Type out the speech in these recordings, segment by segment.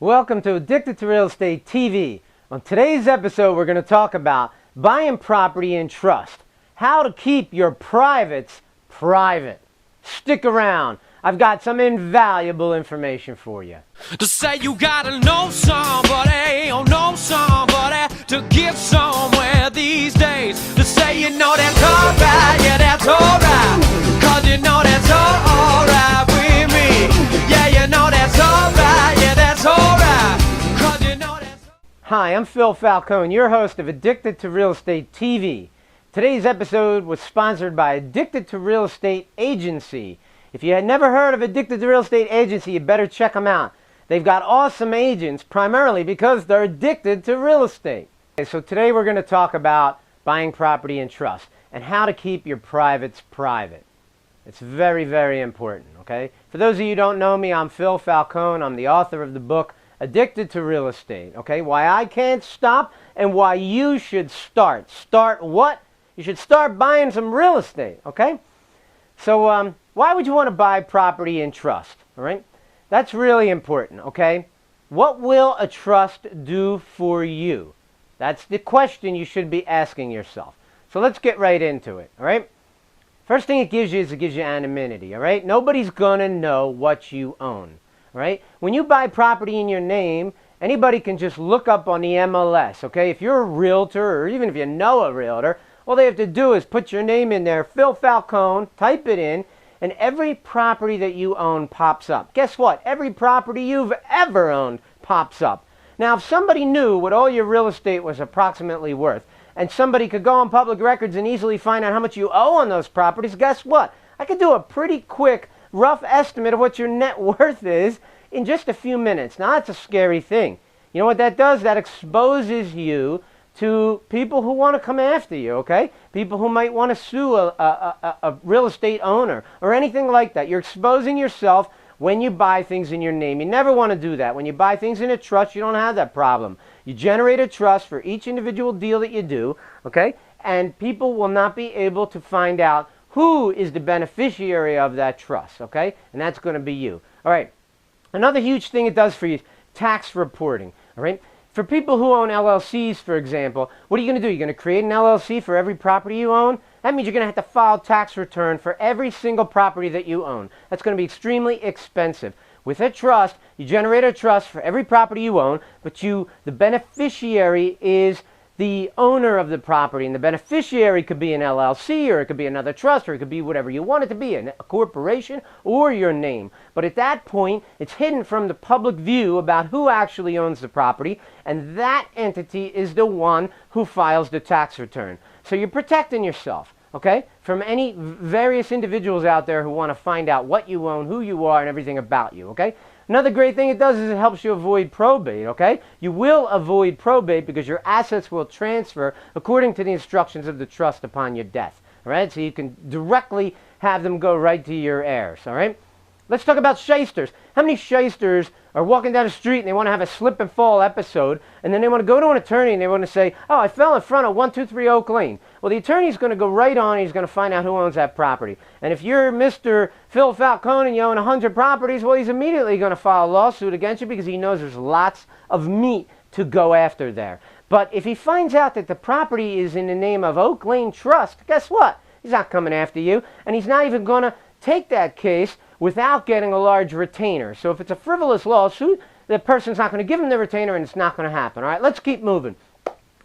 Welcome to Addicted to Real Estate TV. On today's episode, we're going to talk about buying property in trust. How to keep your privates private. Stick around. I've got some invaluable information for you. To say you gotta know somebody, or know somebody to give somewhere these days. To say you know that's alright, yeah that's alright. Cause you know that's alright with me. Yeah, you know that's alright, yeah that's alright. Cause you know that's Hi, I'm Phil Falcone, your host of Addicted to Real Estate TV. Today's episode was sponsored by Addicted to Real Estate Agency. If you had never heard of Addicted to Real Estate Agency, you better check them out. They've got awesome agents, primarily because they're addicted to real estate. Okay, so today we're going to talk about buying property in trust and how to keep your privates private. It's very, very important, okay? For those of you who don't know me, I'm Phil Falcone. I'm the author of the book, Addicted to Real Estate, okay? Why I can't stop and why you should start. Start what? You should start buying some real estate, okay? So, why would you want to buy property in trust, all right? That's really important, okay? What will a trust do for you? That's the question you should be asking yourself. So let's get right into it, all right? First thing it gives you is it gives you anonymity, all right? Nobody's going to know what you own, all right? When you buy property in your name, anybody can just look up on the MLS, okay? If you're a realtor or even if you know a realtor, all they have to do is put your name in there, Phil Falcone, type it in, and every property that you own pops up. Guess what? Every property you've ever owned pops up. Now, if somebody knew what all your real estate was approximately worth, and somebody could go on public records and easily find out how much you owe on those properties, guess what? I could do a pretty quick, rough estimate of what your net worth is in just a few minutes. Now, that's a scary thing. You know what that does? That exposes you to people who want to come after you, okay? People who might want to sue a real estate owner or anything like that. You're exposing yourself when you buy things in your name. You never want to do that. When you buy things in a trust, you don't have that problem. You generate a trust for each individual deal that you do, okay? And people will not be able to find out who is the beneficiary of that trust, okay? And that's going to be you. All right. Another huge thing it does for you is tax reporting, all right? For people who own LLCs, for example, what are you going to do? You're going to create an LLC for every property you own? That means you're going to have to file tax return for every single property that you own. That's going to be extremely expensive. With a trust, you generate a trust for every property you own, but the beneficiary is the owner of the property, and the beneficiary could be an LLC, or it could be another trust, or it could be whatever you want it to be, a corporation, or your name. But at that point, it's hidden from the public view about who actually owns the property, and that entity is the one who files the tax return. So you're protecting yourself, okay, from any various individuals out there who want to find out what you own, who you are, and everything about you, okay? Another great thing it does is it helps you avoid probate, okay? You will avoid probate because your assets will transfer according to the instructions of the trust upon your death, all right? So you can directly have them go right to your heirs, all right? Let's talk about shysters. How many shysters are walking down the street and they want to have a slip and fall episode, and then they want to go to an attorney and they want to say, oh, I fell in front of 123 Oak Lane. Well, the attorney's going to go right on and he's going to find out who owns that property. And if you're Mr. Phil Falcone and you own 100 properties, well, he's immediately going to file a lawsuit against you because he knows there's lots of meat to go after there. But if he finds out that the property is in the name of Oak Lane Trust, guess what? He's not coming after you, and he's not even going to take that case without getting a large retainer. So if it's a frivolous lawsuit, the person's not going to give him the retainer and it's not going to happen. All right, let's keep moving.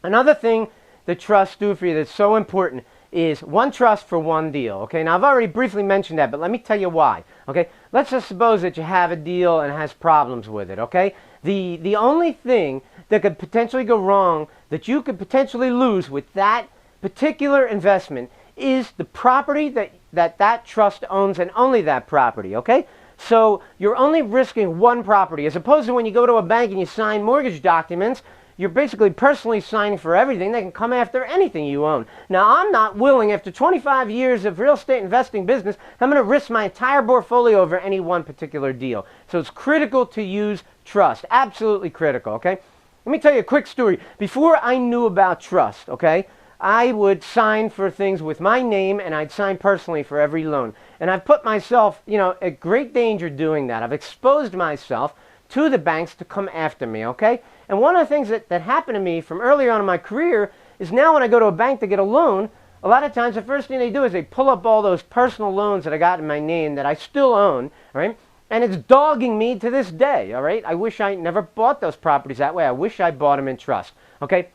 Another thing that trusts do for you that's so important is one trust for one deal. Okay, now I've already briefly mentioned that, but let me tell you why. Okay, let's just suppose that you have a deal and it has problems with it. Okay, the only thing that could potentially go wrong, that you could potentially lose with that particular investment, is the property that trust owns, and only that property, okay? So you're only risking one property, as opposed to when you go to a bank and you sign mortgage documents, you're basically personally signing for everything. They can come after anything you own. Now, I'm not willing, after 25 years of real estate investing business, I'm going to risk my entire portfolio over any one particular deal. So it's critical to use trust, absolutely critical, okay? Let me tell you a quick story. Before I knew about trust, okay, I would sign for things with my name, and I'd sign personally for every loan. And I've put myself, at great danger doing that. I've exposed myself to the banks to come after me, okay? And one of the things that happened to me from earlier on in my career is now when I go to a bank to get a loan, a lot of times the first thing they do is they pull up all those personal loans that I got in my name that I still own, all right? And it's dogging me to this day, all right? I wish I never bought those properties that way. I wish I bought them in trust, okay?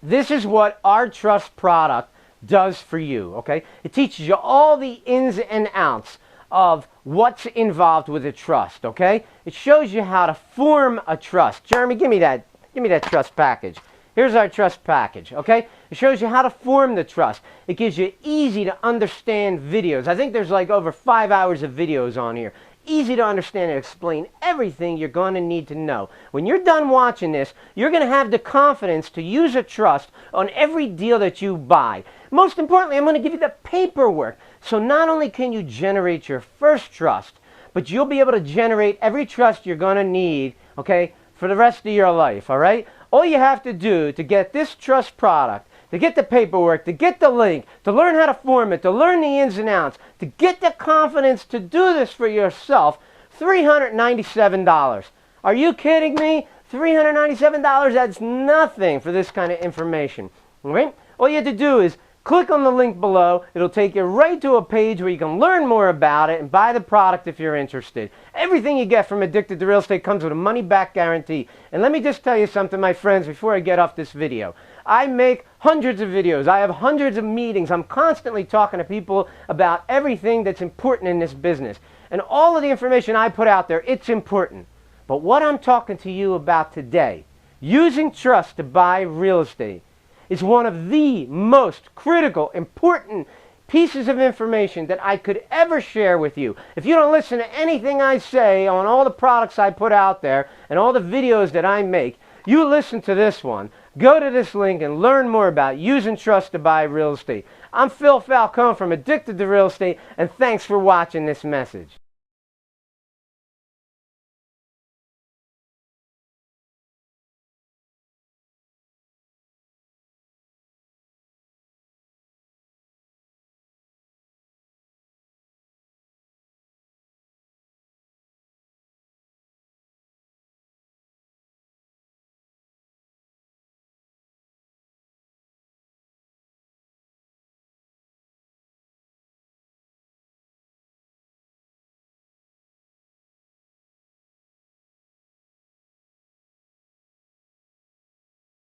This is what our trust product does for you, okay? It teaches you all the ins and outs of what's involved with a trust, okay? It shows you how to form a trust. Jeremy, give me that trust package. Here's our trust package, okay? It shows you how to form the trust. It gives you easy to understand videos. I think there's like over 5 hours of videos on here. Easy to understand and explain everything you're going to need to know. When you're done watching this, you're going to have the confidence to use a trust on every deal that you buy. Most importantly, I'm going to give you the paperwork. So not only can you generate your first trust, but you'll be able to generate every trust you're going to need, okay, for the rest of your life, all right? All you have to do to get this trust product, to get the paperwork, to get the link, to learn how to form it, to learn the ins and outs, to get the confidence to do this for yourself, $397. Are you kidding me? $397, that's nothing for this kind of information. All right? All you have to do is click on the link below. It'll take you right to a page where you can learn more about it and buy the product if you're interested. Everything you get from Addicted to Real Estate comes with a money-back guarantee. And let me just tell you something, my friends, before I get off this video. I make hundreds of videos. I have hundreds of meetings. I'm constantly talking to people about everything that's important in this business. And all of the information I put out there, it's important. But what I'm talking to you about today, using trust to buy real estate, is one of the most critical, important pieces of information that I could ever share with you. If you don't listen to anything I say on all the products I put out there and all the videos that I make, you listen to this one. Go to this link and learn more about using trust to buy real estate. I'm Phil Falcone from Addicted to Real Estate, and thanks for watching this message.